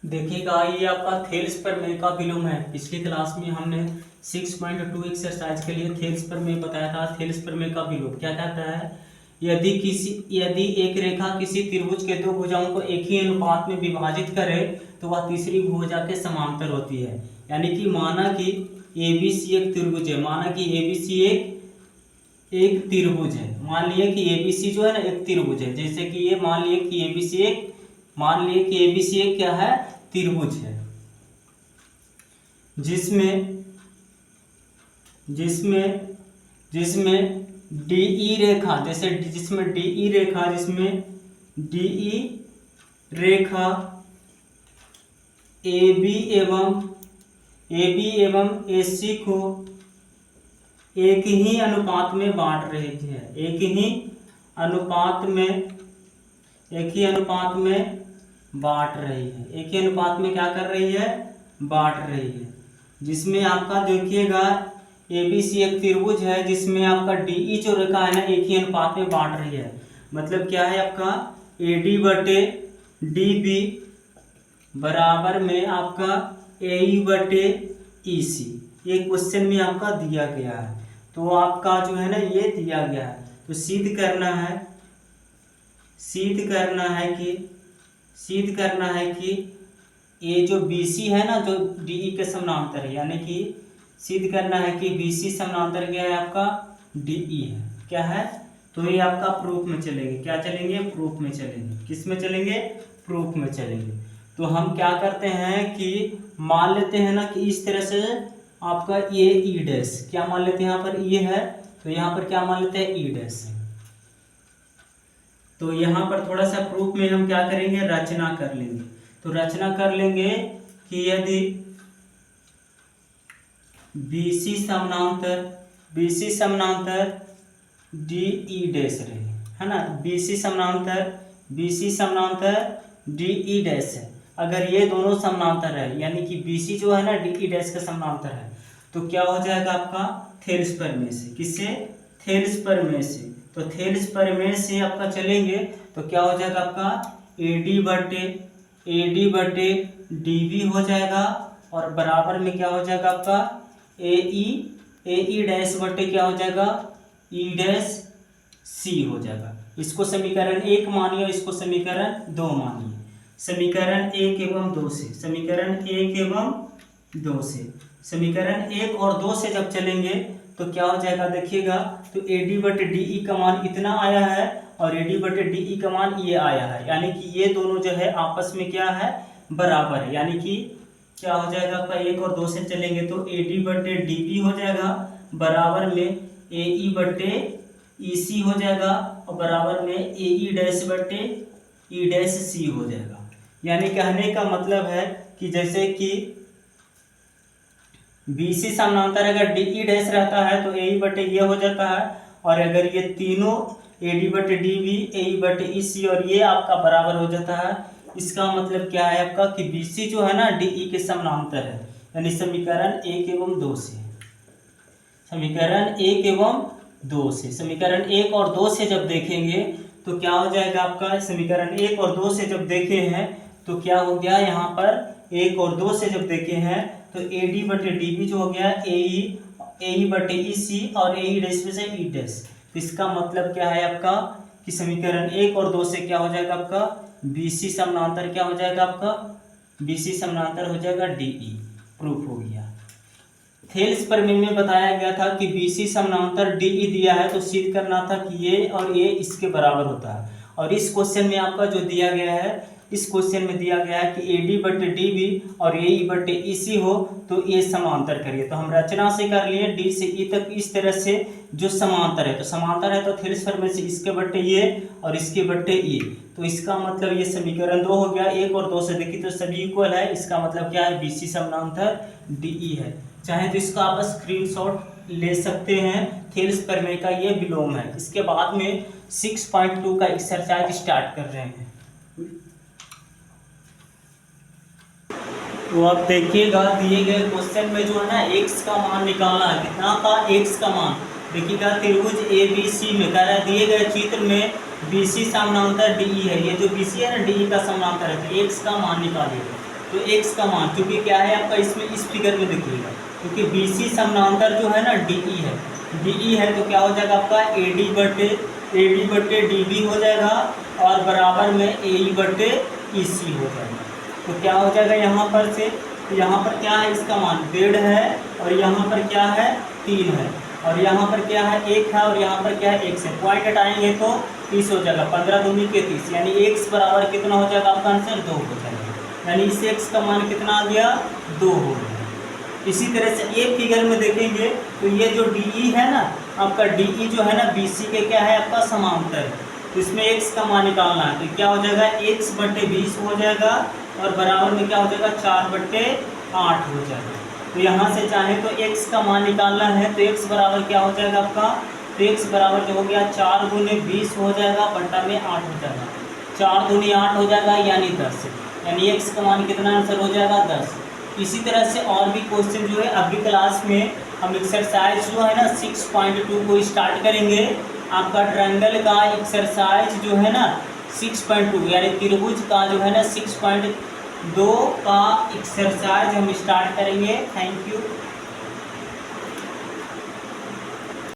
देखिएगा, ये आपका थेल्स प्रमेय का विलोम है। पिछली क्लास में हमने 6.2 एक्सरसाइज के लिए थेल्स प्रमेय बताया था। थेल्स प्रमेय का विलोम क्या कहता है? यदि एक रेखा किसी त्रिभुज के दो भुजाओं को एक ही अनुपात में विभाजित करे तो वह तीसरी भुजा के समांतर होती है। यानी कि माना कि ABC एक त्रिभुज है। माना कि ABC एक त्रिभुज है। मान लिए कि ABC जो है ना एक त्रिभुज है। जैसे कि ये मान लिए कि ABC एक क्या है? त्रिभुज है। जिसमें DE रेखा, जिसमें DE रेखा AB एवं AC को एक ही अनुपात में बांट रही है। एक ही अनुपात में क्या कर रही है? बांट रही है। जिसमें आपका देखिएगा ABC एक त्रिभुज है जिसमें आपका DE जो रेखा है ना एक ही अनुपात में बांट रही है। मतलब क्या है आपका AD बटे DB बराबर में आपका AE बटे EC। ये क्वेश्चन में आपका दिया गया है। तो आपका जो है ना ये दिया गया है। तो सिद्ध करना है कि ये जो BC है ना जो DE के समानांतर है, यानी कि सिद्ध करना है कि BC समानांतर क्या है आपका DE है। क्या है? तो ये आपका प्रूफ में चलेंगे। क्या चलेंगे? प्रूफ में चलेंगे। किस में चलेंगे? प्रूफ में चलेंगे। तो हम क्या करते हैं कि मान लेते हैं ना कि इस तरह से आपका ये E डैश क्या मान लेते हैं? यहाँ पर ये है तो यहाँ पर क्या मान लेते हैं? E डैश है। तो यहाँ पर थोड़ा सा प्रूफ में हम क्या करेंगे? रचना कर लेंगे। तो रचना कर लेंगे कि यदि BC समानांतर DE डैश रहे, है ना? BC समानांतर DE डैश है। अगर ये दोनों समानांतर है यानी कि BC जो है ना DE डैश का समानांतर है तो क्या हो जाएगा आपका? थेल्स प्रमेय से। किससे? थेल्स प्रमेय से। तो थेल्स प्रमेय से आपका चलेंगे तो क्या हो जाएगा आपका AD बटे DB हो जाएगा और बराबर में क्या हो जाएगा आपका AE डैश बटे क्या हो जाएगा? E डैश C हो जाएगा। इसको समीकरण 1 मानिए और इसको समीकरण 2 मानिए। समीकरण 1 एवं 2 समीकरण 1 और 2 से जब चलेंगे तो क्या हो जाएगा? देखिएगा तो AD बटे DE का मान इतना आया है और AD बटे DE का मान ये आया है। यानी कि ये दोनों जो है आपस में क्या है? बराबर है। यानी कि क्या हो जाएगा आपका 1 और 2 से चलेंगे तो AD बटे DB हो जाएगा बराबर में AE बटे EC हो जाएगा और बराबर में AE डैश बटे E डैश C हो जाएगा। यानी कहने का मतलब है कि जैसे कि BC समानांतर अगर DE डैश रहता है तो AE बटे ये हो जाता है और अगर ये तीनों AD बटे DB AE बटे EC और ये आपका बराबर हो जाता है। इसका मतलब क्या है आपका कि BC जो है ना DE के समानांतर है। यानी समीकरण 1 एवं 2 से समीकरण 1 और 2 से जब देखेंगे तो क्या हो जाएगा आपका? समीकरण 1 और 2 से जब देखे हैं तो क्या हो गया? यहाँ पर 1 और 2 से जब देखे हैं तो AD बटे DB जो हो गया AE बटे EC और AE डैश में से E डैश। इसका मतलब क्या है आपका कि समीकरण 1 और 2 से क्या हो जाएगा आपका? BC समानांतर क्या हो जाएगा आपका? BC समानांतर हो जाएगा DE। प्रूफ हो गया। थेल्स प्रमेय में बताया गया था कि BC समानांतर DE दिया है तो सिद्ध करना था कि ये और ये इसके बराबर होता है। और इस क्वेश्चन में आपका जो दिया गया है इस क्वेश्चन में दिया गया है कि AD बटे DB और AE बटे EC हो तो ये समांतर करिए। तो हम रचना से कर लिए D से E तक इस तरह से जो समांतर है तो थेल्स प्रमेय से इसके बटे ये और इसके बटे ये। तो इसका मतलब ये समीकरण 2 हो गया। 1 और 2 से देखिए तो सभी इक्वल है। इसका मतलब क्या है? BC समानांतर DE है। चाहे तो इसका आप स्क्रीनशॉट ले सकते हैं। थेल्स प्रमेय का ये विलोम है। इसके बाद में 6.2 का एक्सरसाइज स्टार्ट कर रहे हैं। तो अब देखिएगा दिए गए क्वेश्चन में जो है ना x का मान निकालना है। कितना का? x का मान। देखिएगा त्रिभुज ABC में कह रहा है दिए गए चित्र में BC समानांतर DE है। ये जो BC है ना DE का समानांतर है तो x का मान निकालिएगा। तो x का मान क्योंकि क्या है आपका इसमें इस फिगर में देखिएगा, क्योंकि BC समानांतर जो है ना DE है तो क्या हो जाएगा आपका AD बटे DB हो जाएगा और बराबर में AE बटे EC हो जाएगा। तो क्या हो जाएगा यहाँ पर से, यहाँ पर क्या है इसका मान 1.5 है और यहाँ पर क्या है 3 है और यहाँ पर क्या है 1 है और यहाँ पर क्या है 1 है। पॉइंट हटाएंगे तो 30 हो जाएगा, 15 दूनी के 30, यानी x बराबर कितना हो जाएगा आपका आंसर 2 हो जाएगा, यानी इस x का मान कितना आ गया 2 हो गया। इसी तरह से एक फिगर में देखेंगे तो ये जो DE है ना आपका, DE जो है ना BC के क्या है आपका समांतर है, तो इसमें x का मान निकालना है तो क्या हो जाएगा x बटे 20 हो जाएगा और बराबर में क्या हो जाएगा 4 बटे 8 हो जाएगा। तो यहाँ से चाहे तो x का मान निकालना है तो x बराबर क्या हो जाएगा आपका, तो x बराबर जो हो गया 4 दूनी 20 हो जाएगा बट्टा में 8 हो जाएगा, 4 दूनी 8 हो जाएगा यानी 10, यानी x का मान कितना आंसर हो जाएगा 10। इसी तरह से और भी क्वेश्चन जो है अगली क्लास में हम एक्सरसाइज जो है ना 6.2 को स्टार्ट करेंगे। आपका ट्रायंगल का एक्सरसाइज जो है ना 6.2 यानी त्रिभुज का जो है ना 6.2 का एक्सरसाइज हम स्टार्ट करेंगे। Thank you.